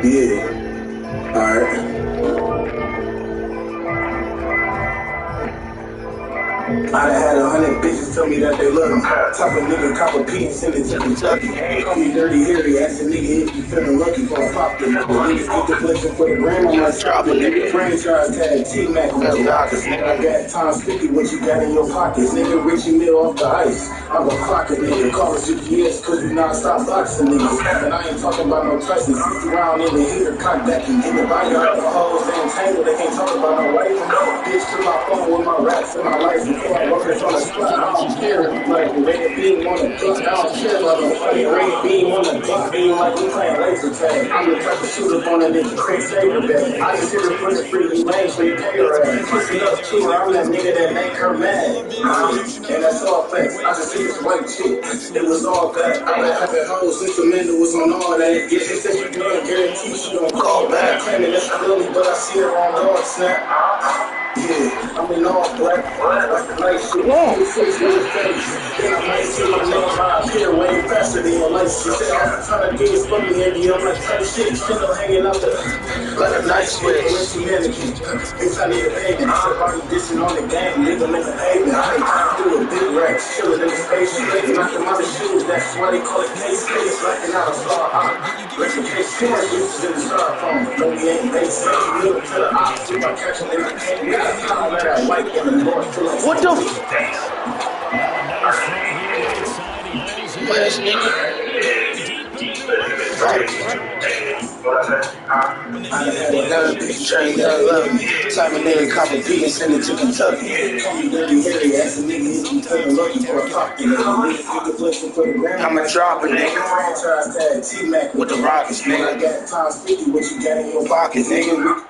Yeah. Alright. I done had 100 bitches tell me that they love me. Top a nigga, cop a P and send it to Kentucky. Call me Dirty Harry, ask a nigga if you feeling lucky for a pop them. Niggas get the blessing for the gram, I might drop a nigga. Franchise tag, T-Mac, I got times 50, what you got in your pockets. Nigga, Richie Mill off the ice. I'm a clock a nigga, call it GPS, cause you non-stop boxing niggas. And I ain't talking about no Tyson, 60 round in the heater, cock back and get the body out the hoes. They entangled, they can't talk about no wife. Bitch to my phone with my raps and my life before I work on the spot. I don't care, like red beam on the clock. I don't care about no funny red beam on the clock. Being like we playing laser tag. I'm the type of shooter on a nigga, Craig Saber bag. I just hit her for the free lane, so you pay her ass. Pussy up too, I'm that nigga that make her mad. And that's all facts. I just see this white chick. It was all bad. I been having hoes since Amanda was on all that. Yeah, they said you can't guarantee she gon' call back. Claiming that's Lily, but I see her on dog snap. Yeah, I'm in all black, like the night shit. Yeah. Then I might see my name out here way faster than your life. She said, I'm trying to get his fucking Andy. I'm like, type shit, still hanging out there. Like a night switch. Bitch, I need a payment. I'm already dissing on the game. Nigga, make a payment. I ain't trying to do a big rack. Chillin' in the space. Nigga, knocking out the shoes. That's why they call it case. Knocking out a star. Listen, case 4 uses in the styrofoam. No, we ain't base. Look to the ops. If I catch them, they can't. What the f? Last nigga. I had another bitch train that love me. Type of nigga cop a P and send it to Kentucky. Call me Dirty Harry, ask a nigga if you feeling lucky for a pop. I'ma drop a nigga. Franchise tag, T-Mac with the Rockets, nigga. I got times 50, what you got in your pocket, nigga.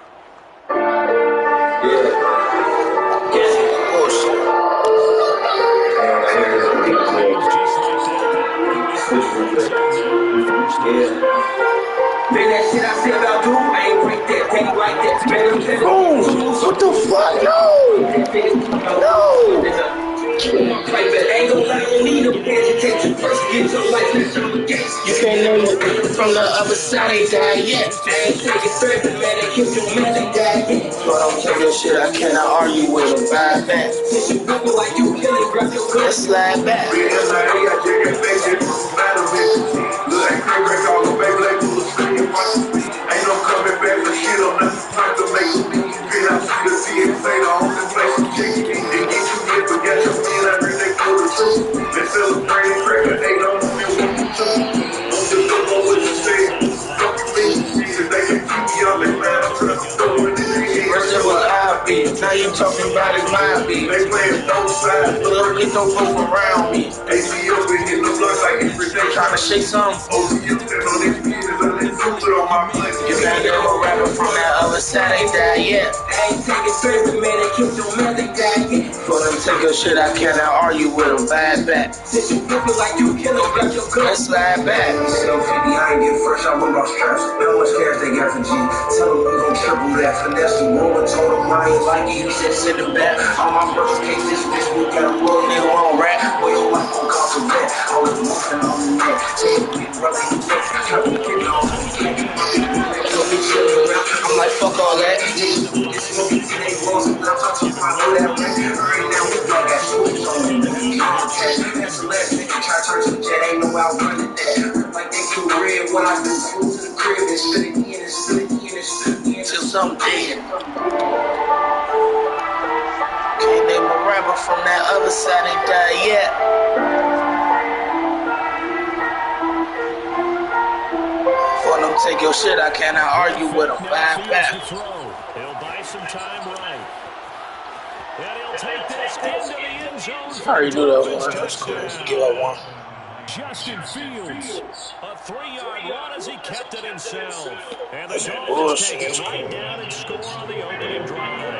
Man, that shit I said about you, I ain't break that thing like that. Boom! What the fuck? No! No! Like that ain't gon' lie, don't need no education. First get your license, you can't know you from the other side, ain't died yet. I ain't taking therapy, man, they keep your man, they died yet. But I'm taking shit, I cannot argue with them. Bad back. Since you looking like you killing, grab your gun. Let's slide back. Ain't no coming back for shit on nothing time to make you get out to the sea and say the only place you check it. They get you here, but got your man, I heard they pull the truth. They celebrate and crack, but they don't feel what you do. Don't just go on what you say. Don't be me, cause they can keep me on their man. I'm trying to throw it in their head. First it was I be, now you talking about it my beat. They playing both sides, but don't get no folk around me. They see you and hit the blood like every day. Trying to shake something. Oh, you stand on these pieces, I let you put on my plate. You got a rapper from that other side, ain't died yet. I ain't taking therapy, man, they keep your man, they died yet. For them take your shit, I cannot argue with them. Bad back. Since you looking like you killing, grab your gun. Let's slide back. 750, I ain't get fresh, I roll off straps. How much cash they got for G? Tell them we gon' triple that. Finesse the woman, told him I ain't like it, he said send it back. On my first case, this bitch, we got a blow, nigga won't rap. Boy, your wife gon' cost a vet. I was moving on the neck. Say it, get rubbing the neck. Trying to get it on the neck. I'm like, fuck all that. It's smoky today, rolls and I'm talking about all that rent. Right now, we got switch on it. That's the last nigga try to turn to the jet, ain't no out running that. Like they do red, what I do, food to the crib and spit it in and spit it in and spit it in till something dead. Can't name a rapper from that other side, ain't died yet. For them take your shit, I cannot argue with them. Bad back. He'll buy some time right. And he'll take this into the end zone. I already do that one. That's cool. Give up one. Justin Fields, a 3-yard run as he kept it himself. And the Dolphins take it right down and score on the opening drive.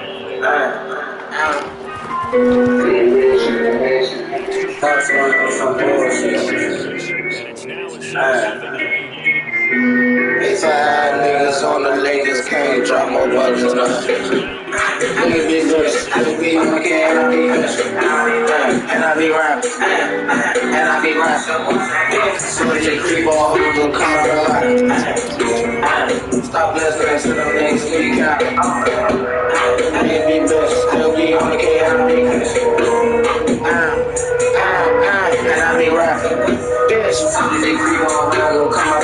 If I had niggas on the latest, can't drop more bucks than us. Nigga be good, I be monkey, and I be good. And I be rapping, and I be rapping. So they creep all who's gonna come out alive. Stop listening to them niggas speak out. Niggas be bitch, still be on the K, I be bitch. And I be rapping. Bitch, they creep on, I go come out.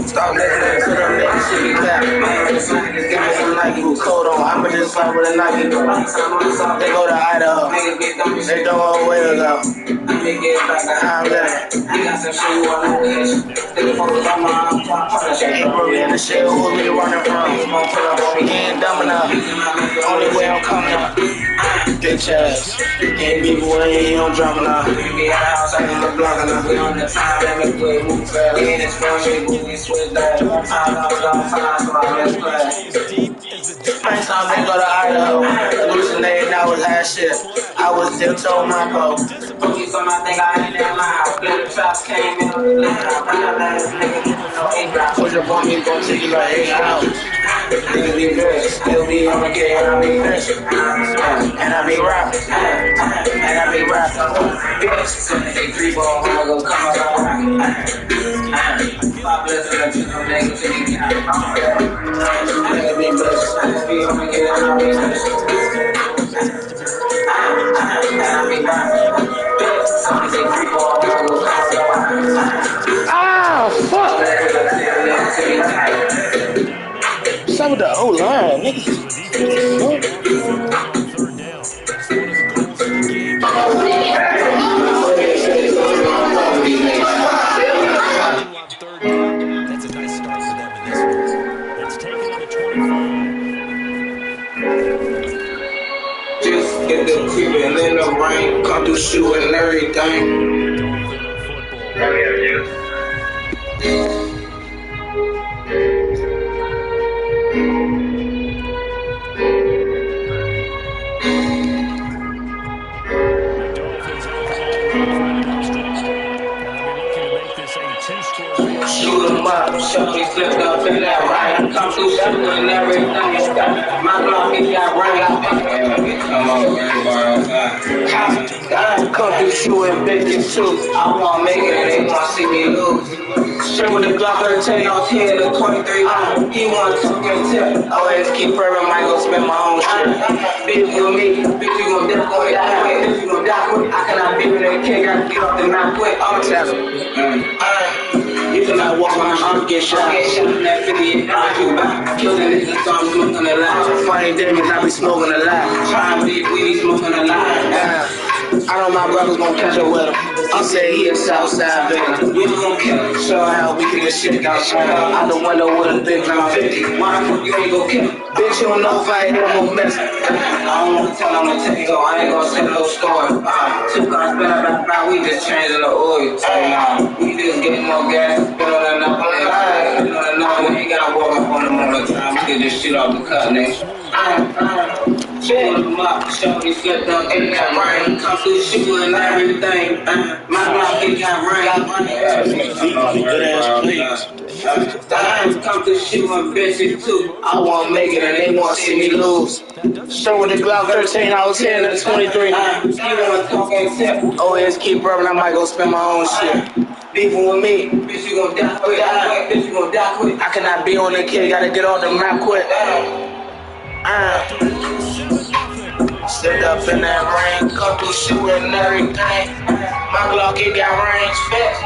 Stop listening to them niggas speak out. Give me some Nike who cold on, I'ma just slap with a Nike. They go to Idaho, they don't know where to go. I'm there. You got some shit you wanna April in the shit, who we running from? He ain't dumb enough. Only way I'm coming up. Bitch ass. Ain't people when he don't drop enough. We be at the house, I ain't block enough. We on the time, let me play move fast. We in this phone, we switch that. First time they go to Idaho, hallucinating, I was high shit. I was still told my folks. Police on my thing, I ain't in my house. Little traps came in, push up on me, gon' take you like 8 hours. Niggas be bitch, still be on the K, and I be bitch. And I be rapping, and I be rapping. Bitch, they 3 ball, I go come out. Stop listening to them niggas, niggas be bitch, still be on the K, and I be bitch. And I be rapping. Bitch, they 3 ball, I go come out. Ah, fuck! What's up with the O-line? Niggas. That's a nice start for them in this one. It's taken on the 25. Just get the creeping in the rain, come through shooting everything. Shoot 'em up, Shelby slipped up in that rain. Come through shooting everything. My block, it got rain. Come on, come through shooting bitches too. I wanna make it and they wanna see me lose. Straight with the Glock 13, I was here to 23. He wanna talk and tip. Always keep purring, might go spend my own shit. Bitch with me, bitch you gon' definitely die quick. Bitch you gon' die quick. I cannot be with that kid, gotta get off the map quick. I'm a test. You cannot walk around, I'm get shot. Get shot in that 50 and you back. Kill that nigga, so I'm smoking a lot. Funny demons, I be smoking a lot. Trying to be, we be smoking a lot. I know my brothers gon' catch up with him. I say he a Southside victim. We gon' kill him. Show how we can get shit outside. Out the window with a big round 50. Why the fuck you ain't gon' kill him? Bitch, you don't know if I hit him on mess. I don't wanna tell him to take go. I ain't gon' say no story. 2 guns been about, we just changing the oil. We just getting more gas. Spin on that number. Spin on that number. We ain't gotta walk up on them all the time. We get this shit off the cut, nigga. Shoot 'em up, Shelby slipped up in that rain. Come through shooting everything. My block, it got rain. Good ass plays. Come through shooting bitches too. I wanna make it and they wanna see me lose. Straight with the Glock 13, I was here in the 23. He wanna talk and tip. Always keep rubbing, I might go spend my own shit. Beefing with me, bitch, you gon' die quick. Bitch, you gon' die quick. I cannot be on the kid, gotta get on the map quick. Slipped up in that rain, come through shooting everything. My Glock, it got range fast.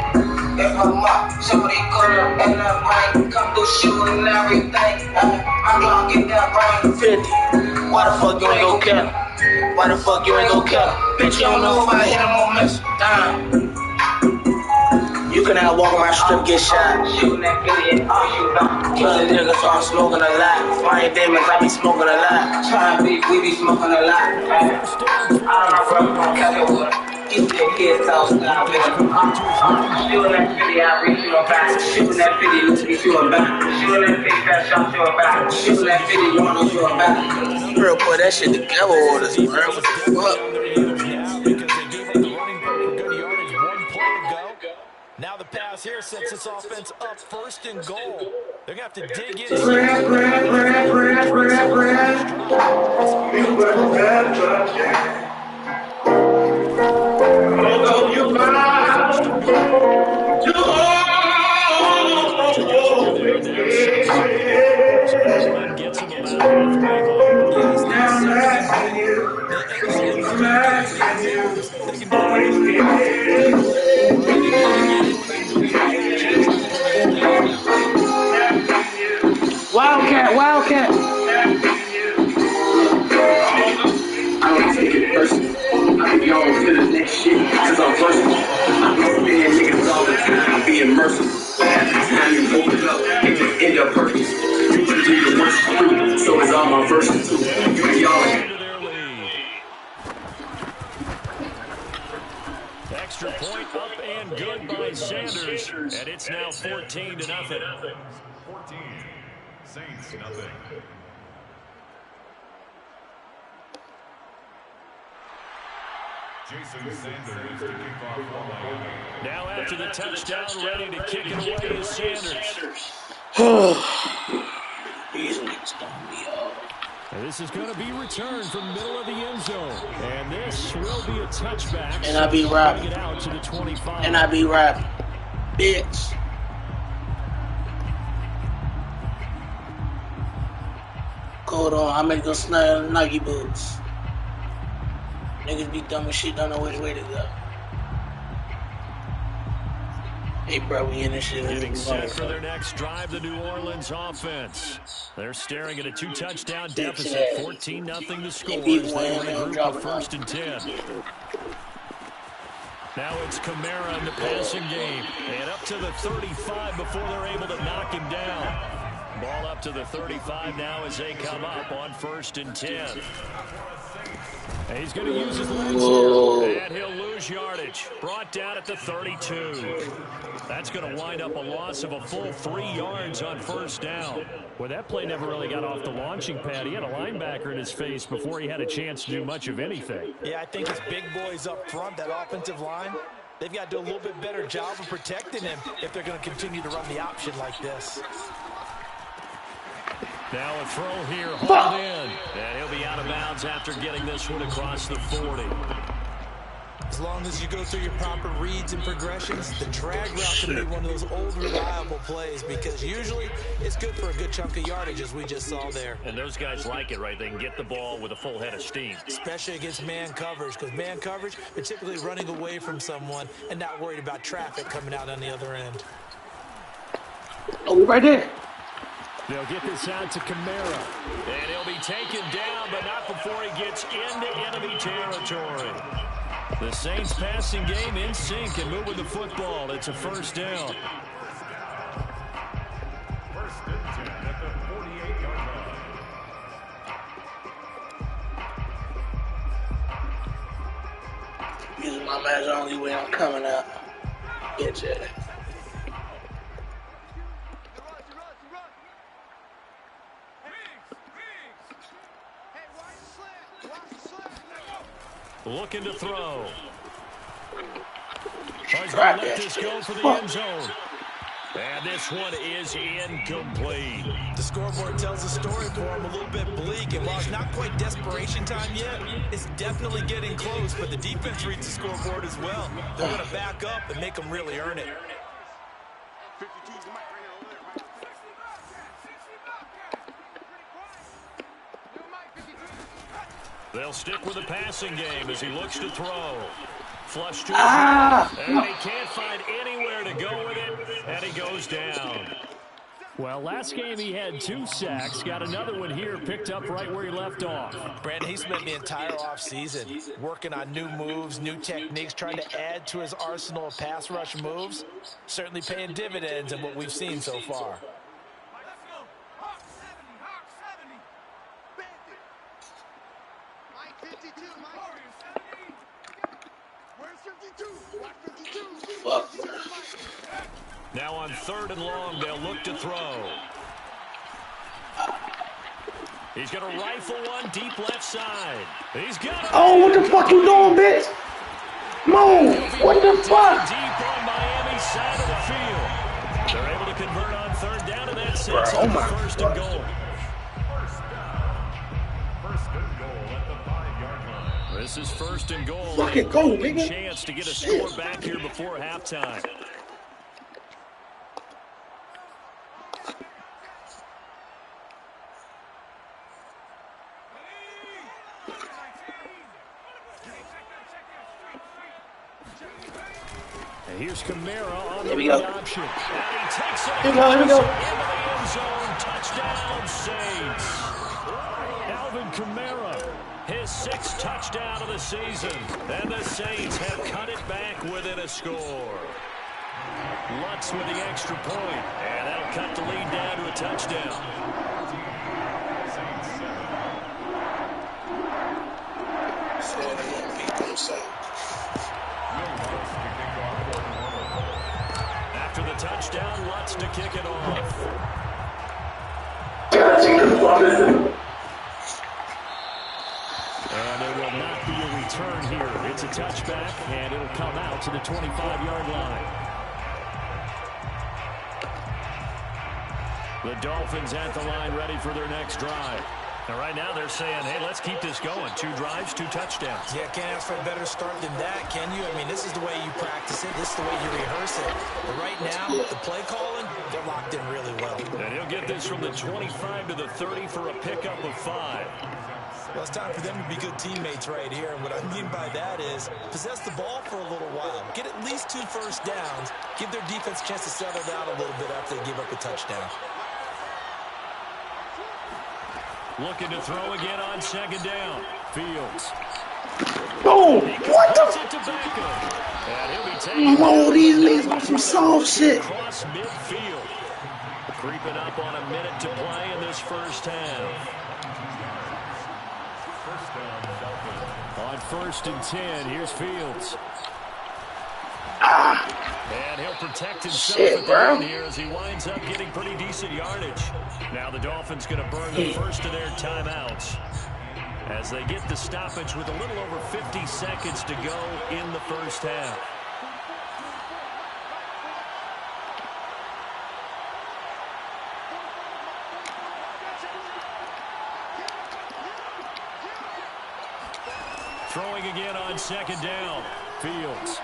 If I'm up, somebody come up in that rain, come through shooting everything. My Glock, it got range 50. Why the fuck you ain't gon' kill him? Why the fuck you ain't gon' kill him? Bitch, you don't know if I hit him on miss. You can have walk my strip, get shot. Shooting that video, killing niggas, so I'm smoking a lot. Flying demons, I be smoking a lot. Trying to be, we be smoking a lot. I don't know, bro, don't catch it with him. Keep your kids outside with him. Shooting that video, I reach you back. Shooting that video, you get you back. Shooting that video, fast shot you back. Shooting that video, you want to back. Bro, put that shit together with us, bro. What the fuck? Now the pass here sets this offense up 1st and goal. They're going to have to dig in. Although you find Wildcat. I don't take it personal. I be on to the next shit, cause I'm versatile. I be spinning niggas all the time, being merciful. At the time you open up, it just end up perfect. You can do the worst through, so it's all my verses too. You be y'all. Extra point up and good by Sanders, and it's now 14-0. 14, Saints nothing. Jason Sanders to kick off for Miami. Now after the touchdown, ready to kick it away is Sanders. These niggas don't be all. And this is going to be returned from middle of the end zone. And this will be a touchback. And I be rapping. It out to the 25. And I be rapping. Bitch. Hold on, I'm gonna go snag Nike boots. Niggas be dumb as shit, don't know which way to go. Hey, bro, we in this shit. Getting set for their next drive, the New Orleans offense. They're staring at a 2-touchdown deficit, 14-0 the score as they regroup with 1st and 10. Now it's Kamara in the passing game. And up to the 35 before they're able to knock him down. Ball up to the 35 now as they come up on 1st and 10. And he's going to use his legs here, and he'll lose yardage. Brought down at the 32. That's going to wind up a loss of a full 3 yards on 1st down. Well, that play never really got off the launching pad. He had a linebacker in his face before he had a chance to do much of anything. Yeah, I think his big boys up front, that offensive line, they've got to do a little bit better job of protecting him if they're going to continue to run the option like this. Now a throw here, hauled in. And he'll be out of bounds after getting this one across the 40. As long as you go through your proper reads and progressions, the drag route can be one of those old reliable plays because usually it's good for a good chunk of yardage as we just saw there. And those guys like it, right? They can get the ball with a full head of steam. Especially against man coverage, because man coverage, they're typically running away from someone and not worried about traffic coming out on the other end. Oh, we right there. They'll get this out to Kamara. And he'll be taken down, but not before he gets into enemy territory. The Saints passing game in sync and moving the football. It's a 1st down. 1st and 10 at the 48-yard line. Using my match only way I'm coming out. Bitch ass. Looking to throw. He's going to let this go for the end zone. And this one is incomplete. The scoreboard tells a story for him a little bit bleak, and while it's not quite desperation time yet, it's definitely getting close, but the defense reads the scoreboard as well. They're going to back up and make them really earn it. They'll stick with the passing game as he looks to throw. Flush to and he can't find anywhere to go with it, and he goes down. Well, last game he had 2 sacks. Got another one here, picked up right where he left off. Brandon, he spent the entire offseason working on new moves, new techniques, trying to add to his arsenal of pass rush moves. Certainly paying dividends in what we've seen so far. Now on 3rd and long, they'll look to throw. He's going to rifle one deep left side. He's got it. Oh, what the fuck you doing, bitch? Move. What the fuck? Deep on Miami's side of the field. They're able to convert on 3rd down, and that sets up 1st and goal. 1st and goal at the 5-yard line. This is 1st and goal. Fucking go, nigga. Chance to get a score back here before halftime. And here's Kamara on the option. And he takes it. Here we go. Into the end zone. Touchdown, Saints. Alvin Kamara, his 6th touchdown of the season. And the Saints have cut it back within a score. Lutz with the extra point, and that'll cut the lead down to a touchdown. After the touchdown, Lutz to kick it off. And there will not be a return here. It's a touchback, and it'll come out to the 25-yard line. The Dolphins at the line ready for their next drive. And right now they're saying, hey, let's keep this going. 2 drives, 2 touchdowns. Yeah, can't ask for a better start than that, can you? I mean, this is the way you practice it. This is the way you rehearse it. But right now, the play calling, they're locked in really well. And he'll get this from the 25 to the 30 for a pickup of 5. Well, it's time for them to be good teammates right here. And what I mean by that is possess the ball for a little while. Get at least 2 first downs. Give their defense a chance to settle down a little bit after they give up a touchdown. Looking to throw again on 2nd down. Fields. Boom! What the? Oh, these niggas on some soft shit. Across midfield. Creeping up on a minute to play in this first half. On 1st and 10, here's Fields. And he'll protect himself at the end here as he winds up getting pretty decent yardage. Now the Dolphins going to burn the first of their timeouts as they get the stoppage with a little over 50 seconds to go in the first half. Throwing again on 2nd down. Fields.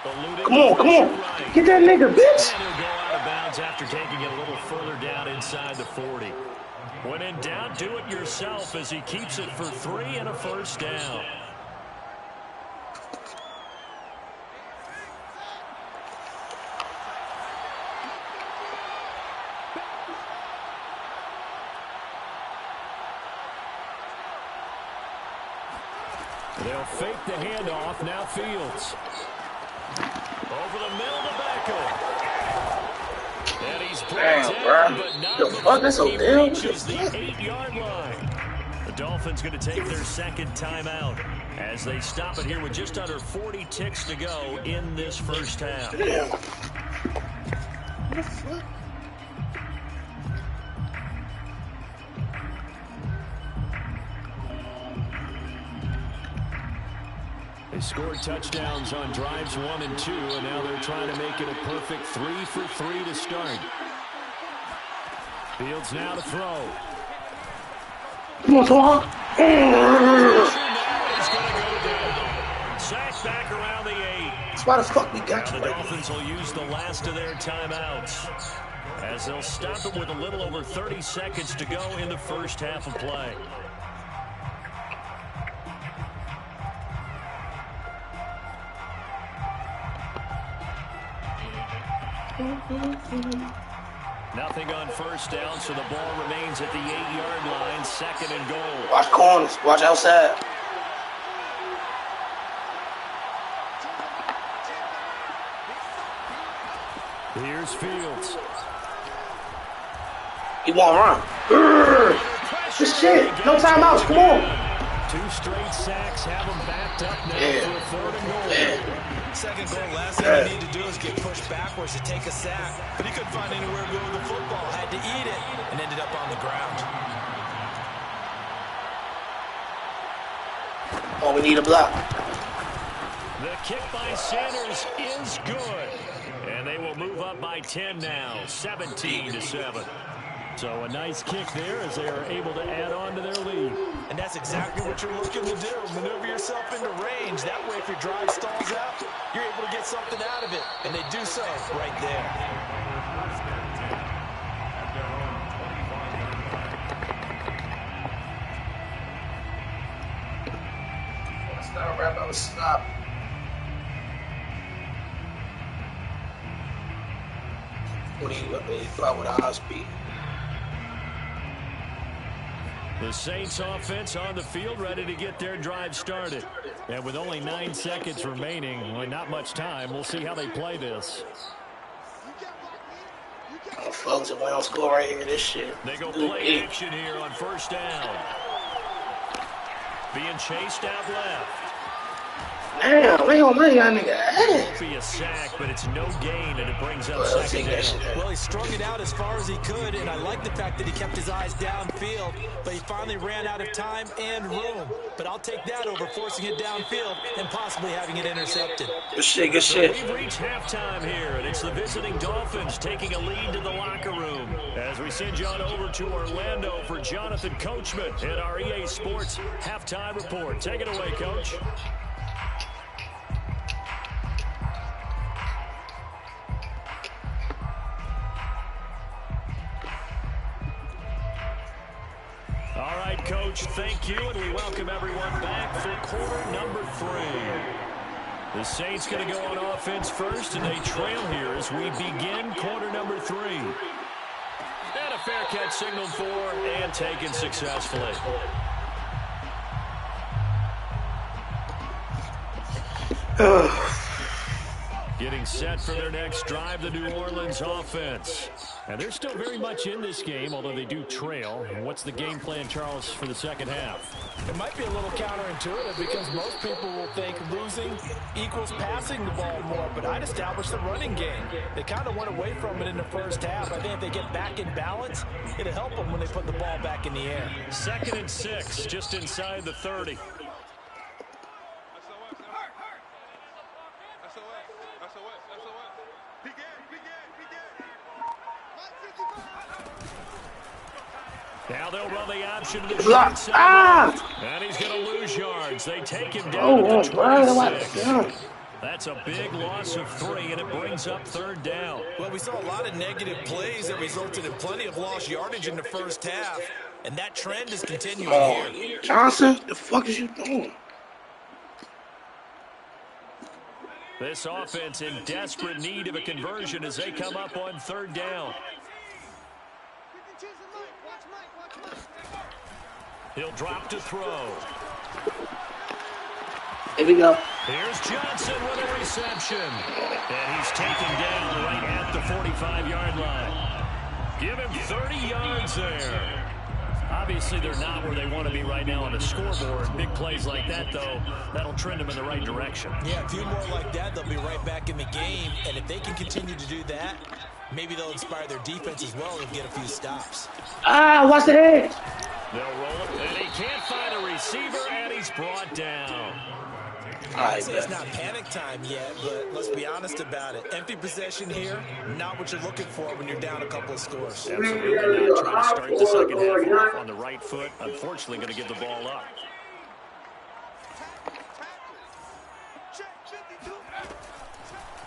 Come on. Get that nigga, bitch. And he'll go out of bounds after taking it a little further down inside the 40. When in doubt, do it yourself as he keeps it for 3 and a first down. They'll fake the handoff. Now Fields. Over the middle to Beckham. And he's brought down, but not before he reaches the 8-yard line. The Dolphins going to take their 2nd timeout as they stop it here with just under 40 ticks to go in this first half. Damn. What the fuck? They scored touchdowns on drives 1 and 2, and now they're trying to make it a perfect 3 for 3 to start. Fields now to throw. Come on, Tawak. Sacked back around the 8. That's why the fuck we got you The right Dolphins will use the last of their timeouts as they'll stop it with a little over 30 seconds to go in the first half of play. Nothing on first down, so the ball remains at the 8-yard line, 2nd and goal. Watch corners. Watch outside. Here's Fields. He won't run. Good shit. No timeouts. Come on. 2 straight sacks have him backed up now for a 3rd and goal. 2nd goal, last thing you need to do is get pushed backwards to take a sack. But he couldn't find anywhere to go with the football. Had to eat it and ended up on the ground. Oh, we need a block. The kick by Sanders is good. And they will move up by 10 now, 17-7. So a nice kick there as they are able to add on to their lead. And that's exactly what you're looking to do. Maneuver yourself into range. That way, if your drive stalls out, you're able to get something out of it. And they do so right there. Stop, rap, I was stop. What do you about with a high speed? The Saints offense on the field, ready to get their drive started. And with only 9 seconds remaining, well, not much time, we'll see how they play this. Oh, folks, if I don't score right here, this shit. They go play action here on first down. Being chased out left. Damn, they gonna make that nigga It won't be a sack, but it's no gain, and it brings up second down. Well, he strung it out as far as he could, and I like the fact that he kept his eyes downfield, but he finally ran out of time and room. But I'll take that over forcing it downfield and possibly having it intercepted. Good shit, good So shit. we've reached halftime here, and it's the visiting Dolphins taking a lead to the locker room. As we send you on over to Orlando for Jonathan Coachman at our EA Sports Halftime Report. Take it away, Coach. All right, Coach, thank you, and we welcome everyone back for quarter number 3. The Saints going to go on offense first, and they trail here as we begin quarter number 3. And a fair catch signaled for and taken successfully. Getting set for their next drive, the New Orleans offense. And they're still very much in this game, although they do trail. And what's the game plan, Charles, for the second half? It might be a little counterintuitive because most people will think losing equals passing the ball more, but I'd establish the running game. They kind of went away from it in the first half. I think if they get back in balance, it'll help them when they put the ball back in the air. 2nd and 6, just inside the 30. Now they'll run the option to the short side. And he's going to lose yards. They take him down at the 26. That's a big loss of 3, and it brings up 3rd down. Well, we saw a lot of negative plays that resulted in plenty of lost yardage in the first half, and that trend is continuing here. Johnson, the fuck is you doing? This offense in desperate need of a conversion as they come up on 3rd down. He'll drop to throw. Here we go. Here's Johnson with a reception. And he's taken down right at the 45-yard line. Give him 30 yards there. Obviously, they're not where they want to be right now on the scoreboard. Big plays like that, though, that'll trend them in the right direction. Yeah, a few more like that, they'll be right back in the game. And if they can continue to do that, maybe they'll inspire their defense as well and get a few stops. Watch the head. They'll roll it, and he can't find a receiver, and he's brought down. I'd say it's not panic time yet, but let's be honest about it. Empty possession here, not what you're looking for when you're down a couple of scores. Absolutely not. Trying to start the second half off on the right foot. Unfortunately, going to give the ball up.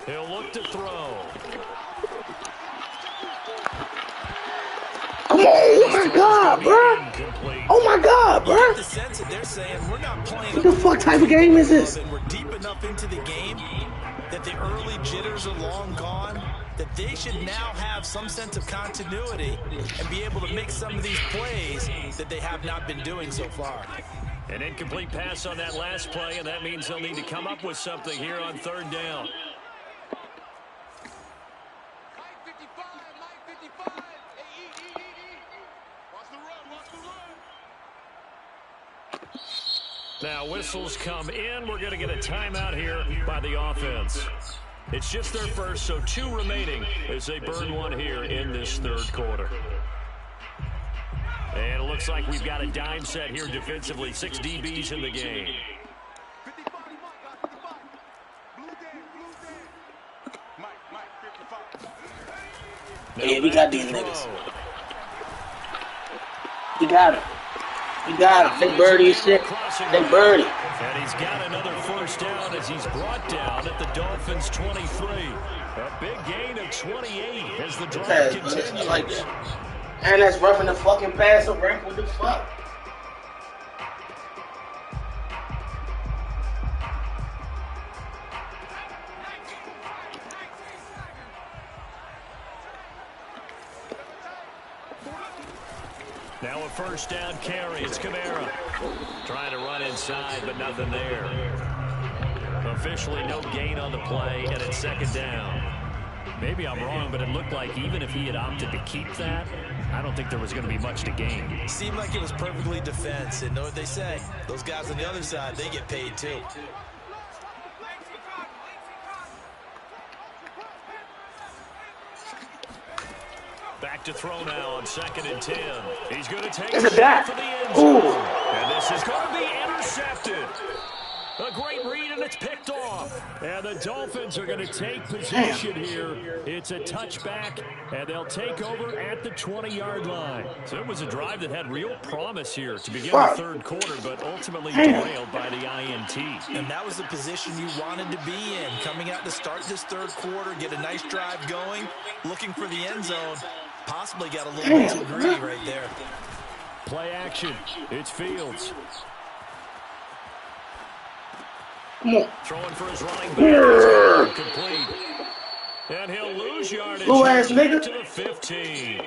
He'll look to throw. Come on, oh my God, bro. Oh my God, bro. The sense that they're saying we're not playing. What the fuck type of game is this? And we're deep enough into the game that the early jitters are long gone, that they should now have some sense of continuity and be able to make some of these plays that they have not been doing so far. An incomplete pass on that last play, and that means they'll need to come up with something here on 3rd down. Now whistles come in. We're going to get a timeout here by the offense. It's just their first, so 2 remaining as they burn 1 here in this 3rd quarter. And it looks like we've got a dime set here defensively. 6 DBs in the game. Yeah, we got these niggas. We got him. We got him. They birdie shit. They birdie. And he's got another first down as he's brought down at the Dolphins' 23. A big gain of 28 as the drive continues. I like that. And that's roughing the fucking passer, bro. What the fuck? Now a first down carry. It's Kamara. Trying to run inside, but nothing there. Officially no gain on the play, and it's second down. Maybe I'm wrong, but it looked like even if he had opted to keep that, I don't think there was going to be much to gain. Seemed like it was perfectly defense, and know what they say. Those guys on the other side, they get paid too. Back to throw now on 2nd and 10. He's going to take It's a it back. for the end zone. And this is going to be intercepted. A great read, and it's picked off. And the Dolphins are going to take possession here. It's a touchback, and they'll take over at the 20-yard line. So it was a drive that had real promise here to begin the third quarter, but ultimately derailed by the INT. And that was the position you wanted to be in. Coming out to start this third quarter, get a nice drive going, looking for the end zone. Possibly got a little bit too greedy right there. Play action. It's Fields. Come on. Throwing for his running back. Complete. And he'll lose yardage to the 15.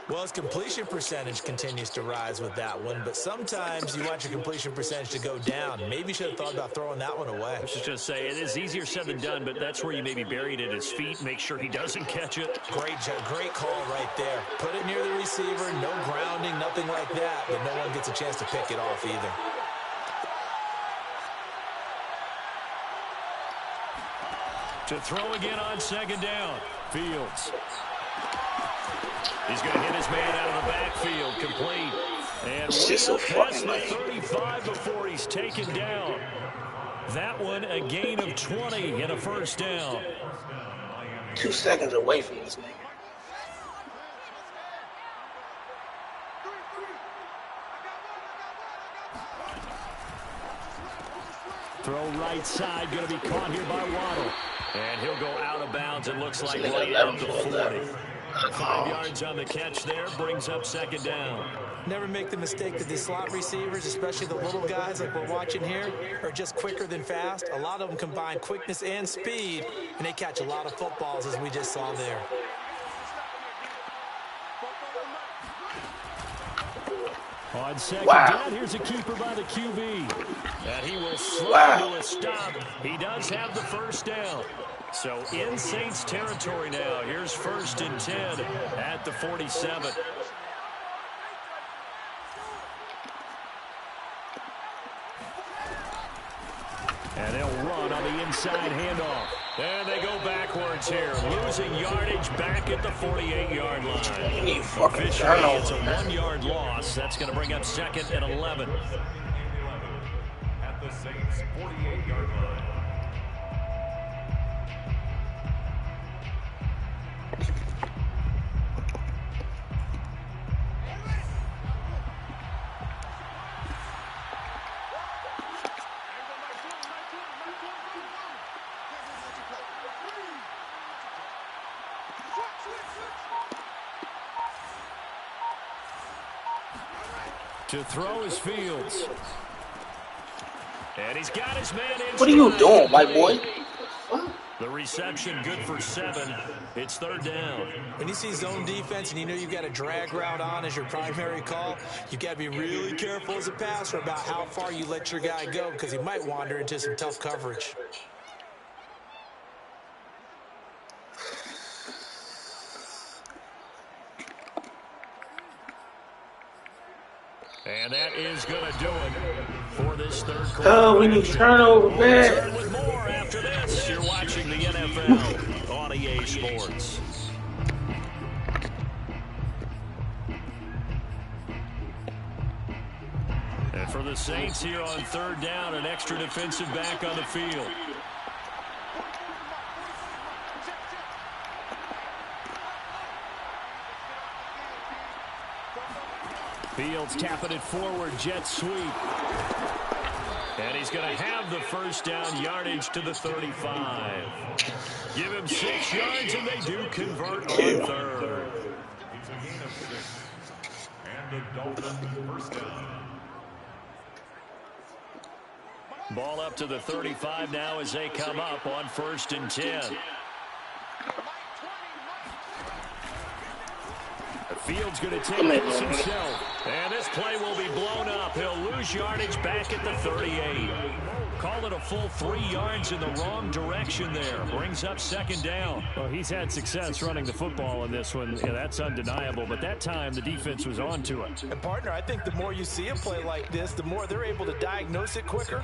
Well, his completion percentage continues to rise with that one, but sometimes you want your completion percentage to go down. Maybe you should have thought about throwing that one away. I should just say, it is easier said than done, but that's where you maybe buried at his feet. Make sure he doesn't catch it. Great call right there. Put it near the receiver, no grounding, nothing like that, but no one gets a chance to pick it off either. To throw again on 2nd down. Fields. He's going to hit his man out of the backfield. Complete. And past the 35 before he's taken down. That one a gain of 20 and a first down. 2 seconds away from this nigga. Throw right side, going to be caught here by Waddle. And he'll go out of bounds, it looks like, right at the 40. 5 yards on the catch there, brings up 2nd down. Never make the mistake that the slot receivers, especially the little guys like we're watching here, are just quicker than fast. A lot of them combine quickness and speed, and they catch a lot of footballs, as we just saw there. On 2nd down, here's a keeper by the QB. And he will slide to a stop. He does have the first down. So in Saints territory now. Here's 1st and 10 at the 47. And they'll run on the inside handoff. And they go backwards here. Losing yardage back at the 48-yard line. Officially, it's a 1-yard loss. That's going to bring up 2nd and 11. At the Saints' 48-yard line. To throw his Fields. And he's got his man in. What are you doing, my boy? The reception good for 7. It's 3rd down. When you see zone defense and you know you've got a drag route on as your primary call, you've got to be really careful as a passer about how far you let your guy go because he might wander into some tough coverage. And that is going to do it for this third quarter. Oh, we need turnover, man. With more after this, you're watching the NFL on EA Sports. And for the Saints here on 3rd down, an extra defensive back on the field. Fields tapping it forward, jet sweep. And he's going to have the first down, yardage to the 35. Give him 6 yards, and they do convert on 3rd. It's a gain of 6. And the Dolphins' first down. Ball up to the 35 now as they come up on 1st and 10. Fields going to take this himself. And this play will be blown up. He'll lose yardage back at the 38. Call it a full 3 yards in the wrong direction there. Brings up second down. Well, he's had success running the football in this one. Yeah, that's undeniable. But that time, the defense was on to it. And, partner, I think the more you see a play like this, the more they're able to diagnose it quicker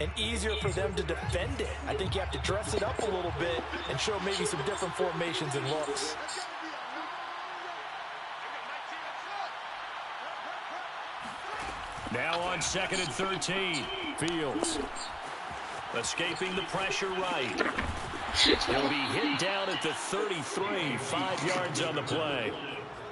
and easier for them to defend it. I think you have to dress it up a little bit and show maybe some different formations and looks. Now on 2nd and 13. Fields escaping the pressure right. He'll be hit down at the 33, 5 yards on the play.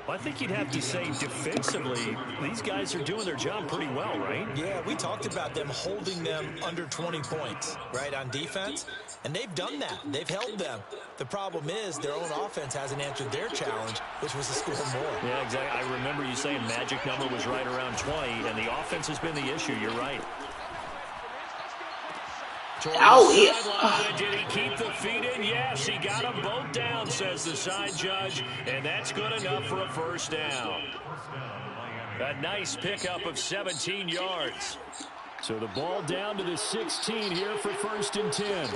Well, I think you'd have to say defensively, these guys are doing their job pretty well, right? Yeah, we talked about them holding them under 20 points, right, on defense. And they've done that. They've held them. The problem is their own offense hasn't answered their challenge, which was to score more. Yeah, exactly. I remember you saying magic number was right around 20, and the offense has been the issue. You're right. Oh, yeah. Did he keep the feet in? Yes, he got them both down, says the side judge, and that's good enough for a first down. A nice pickup of 17 yards. So the ball down to the 16 here for 1st and 10.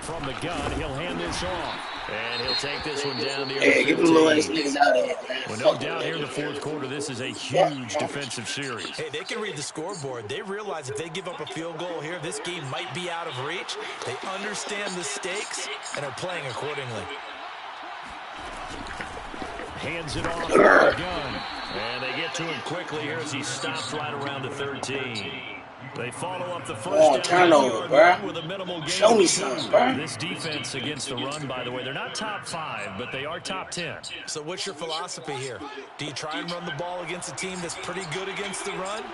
From the gun, he'll hand this off. And he'll take this one down near the 15. Give the little ass niggas out of here, man. Well, no doubt here in the 4th quarter, this is a huge defensive series. Hey, they can read the scoreboard. They realize if they give up a field goal here, this game might be out of reach. They understand the stakes and are playing accordingly. Hands it off to the gun. And they get to him quickly here as he stops right around the 13. They follow up the first down with a minimal gain. Show me something, bro. This defense against the run, by the way, they're not top 5, but they are top 10. So what's your philosophy here? Do you try and run the ball against a team that's pretty good against the run?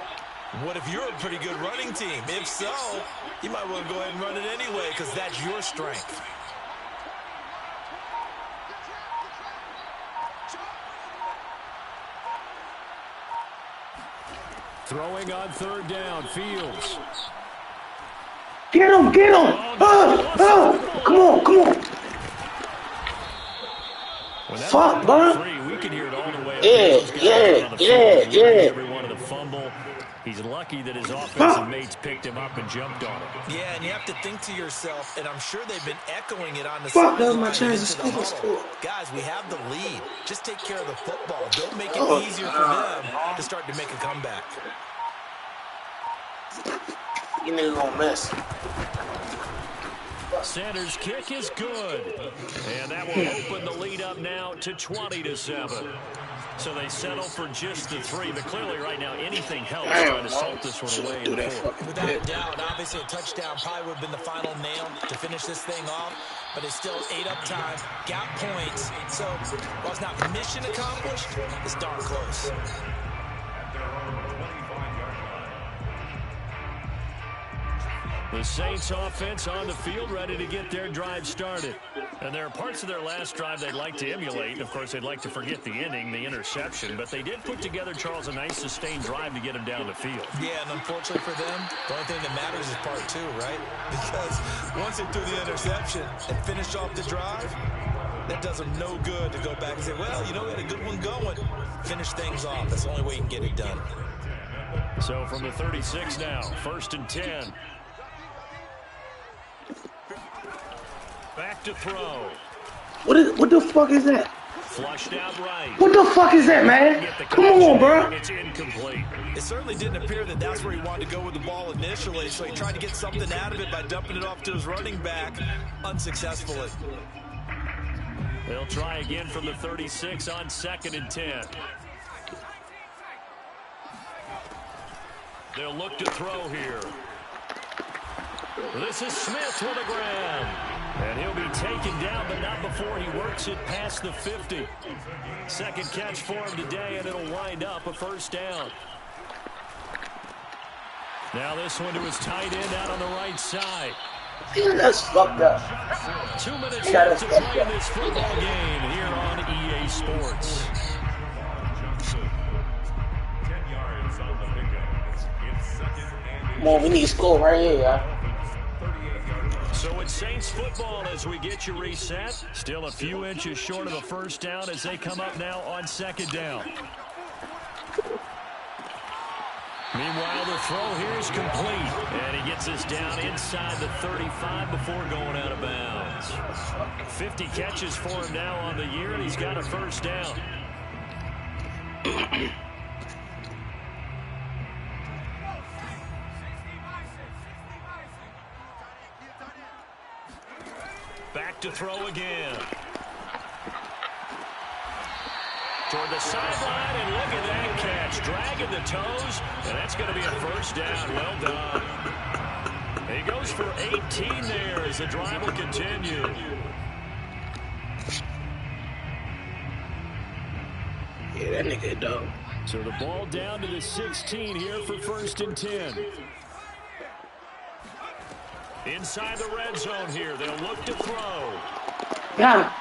What if you're a pretty good running team? If so, you might want to go ahead and run it anyway because that's your strength. Throwing on 3rd down, Fields. Get him, get him! Come on. Fuck, bro. We can hear it all the way. Yeah. Every one of the fumble. He's lucky that his offensive mates picked him up and jumped on him. Yeah, and you have to think to yourself, and I'm sure they've been echoing it on the Fuck, that was sideline my chance to into score. the huddle. Guys, we have the lead. Just take care of the football. Don't make it easier for them to start to make a comeback. You niggas gonna miss. Sanders' kick is good. And that will open the lead up now to 20-7. So they settle for just the 3. But clearly right now anything helps trying to salt this one away in the 4th. Without a doubt, obviously a touchdown probably would have been the final nail to finish this thing off. But it's still 8 up time, got points. So while it's not mission accomplished, it's darn close. The Saints offense on the field ready to get their drive started. And there are parts of their last drive they'd like to emulate. Of course, they'd like to forget the inning, the interception. But they did put together, Charles, a nice sustained drive to get them down the field. Yeah, and unfortunately for them, the only thing that matters is part 2, right? Because once they threw the interception and finished off the drive, that does them no good to go back and say, well, you know, we had a good one going. Finish things off. That's the only way you can get it done. So from the 36 now, 1st and 10. Back to throw. What the fuck is that? Flushed out right. What the fuck is that, man? Come on, bro. It's incomplete. It certainly didn't appear that that's where he wanted to go with the ball initially, so he tried to get something out of it by dumping it off to his running back unsuccessfully. They'll try again from the 36 on 2nd and 10. They'll look to throw here. This is Smith to the ground. And he'll be taken down, but not before he works it past the 50. Second catch for him today, and it'll wind up a first down. Now this one to his tight end out on the right side. Yeah, that's fucked up. 2 minutes left to play in this football game here on EA Sports. Come on, we need to score right here, y'all. So it's Saints football as we get you reset. Still a few inches short of the first down as they come up now on second down. Meanwhile, the throw here is complete. And he gets us down inside the 35 before going out of bounds. 50 catches for him now on the year, and he's got a first down. Back to throw again. Toward the sideline, and look at that catch. Dragging the toes, and that's going to be a first down. Well done. He goes for 18 there as the drive will continue. Yeah, that nigga dope. So the ball down to the 16 here for first and 10. Inside the red zone here, they'll look to throw. Got him.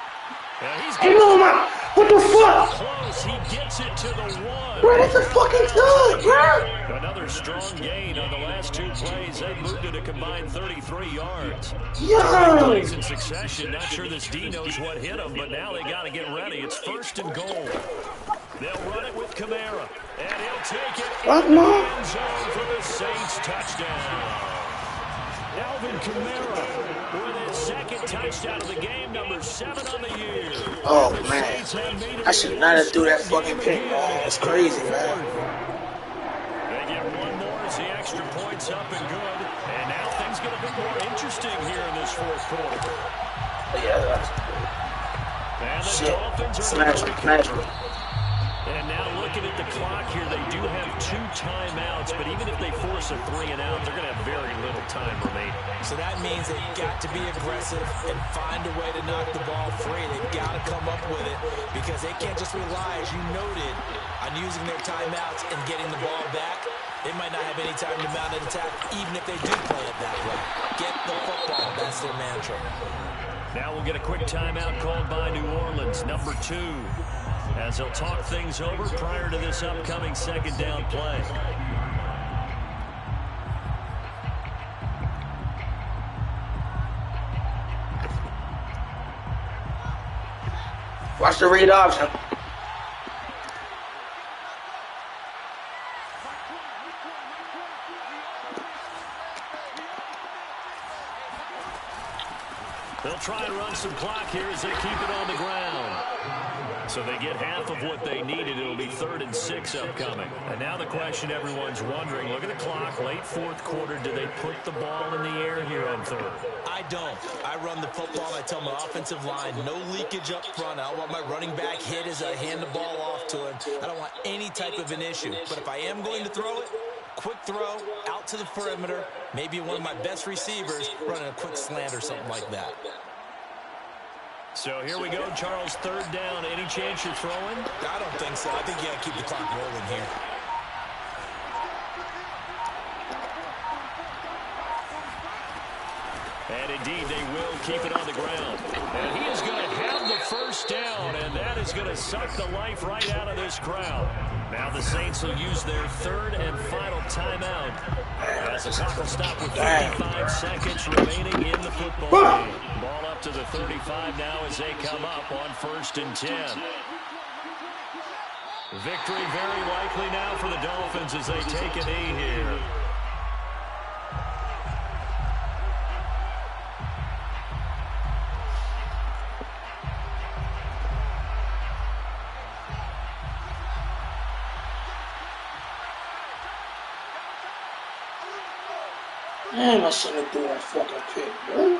He's Hey, no, man. What the fuck? Close. He gets it to the 1. Bro, that's a fucking tug, bro. Another strong gain on the last 2 plays. They moved it a combined 33 yards. Yo. Plays in succession. Not sure this D knows what hit him, but now they got to get ready. It's first and goal. They'll run it with Kamara, and he'll take it in the end zone for the Saints touchdown. Alvin Kamara with his second touchdown of the game, number 7 on the year. Oh, man. I should not have threw that fucking pick, man. That's crazy, man. They get one more as the extra point's up and good. And now things get a bit more interesting here in this fourth quarter. Yeah, And the shit. Dolphins are Smash him. And now looking at the clock here, they do have 2 timeouts, but even if they force a 3 and out, they're going to have very little time remaining. So that means they've got to be aggressive and find a way to knock the ball free. They've got to come up with it because they can't just rely, as you noted, on using their timeouts and getting the ball back. They might not have any time to mount an attack, even if they do play it that way. Get the football. That's their mantra. Now we'll get a quick timeout called by New Orleans, number 2. As they'll talk things over prior to this upcoming second down play. Watch the read option. They'll try and run some clock here as they keep it on the ground. So they get half of what they needed. It'll be 3rd and 6 upcoming. And now the question everyone's wondering, look at the clock, late fourth quarter, do they put the ball in the air here on 3rd? I don't. I run the football. I tell my offensive line, no leakage up front. I don't want my running back hit as I hand the ball off to him. I don't want any type of an issue. But if I am going to throw it, quick throw, out to the perimeter, maybe one of my best receivers running a quick slant or something like that. So here we go, Charles, 3rd down. Any chance you're throwing? I don't think so. I think you got to keep the clock rolling here. And indeed, they will keep it on the ground. And he is going to have the first down, and that is going to suck the life right out of this crowd. Now the Saints will use their 3rd and final timeout as the clock will stop with 55 seconds remaining in the football game. Ball up to the 35 now as they come up on 1st and 10. Victory very likely now for the Dolphins as they take a knee here. Damn, I shouldn't have threw that fucking pick, bro.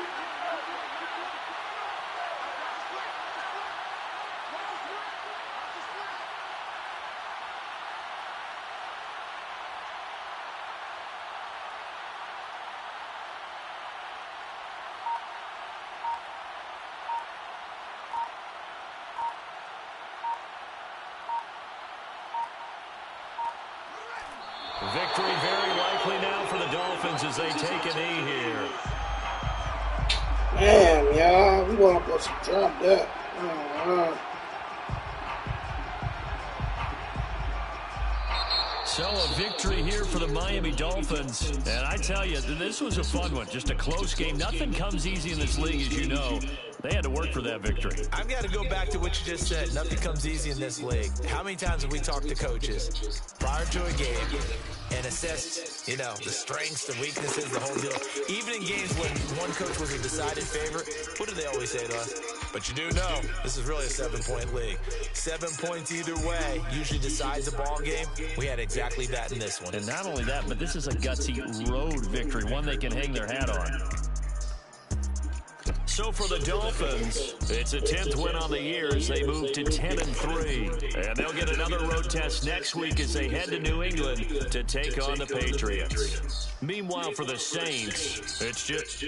Victory very likely now for the Dolphins as they take a knee here. Damn, y'all. We want to drop that. So a victory here for the Miami Dolphins. And I tell you, this was a fun one. Just a close game. Nothing comes easy in this league, as you know. They had to work for that victory. I've got to go back to what you just said. Nothing comes easy in this league. How many times have we talked to coaches prior to a game and assessed, the strengths, the weaknesses, the whole deal? Even in games when one coach was a decided favorite, what do they always say to us? But you do know this is really a 7-point league. 7 points either way usually decides a ball game. We had exactly that in this one. And not only that, but this is a gutsy road victory, one they can hang their hat on. So for the Dolphins, it's a 10th win on the year as they move to 10-3. And they'll get another road test next week as they head to New England to take on the Patriots. Meanwhile, for the Saints, it's just...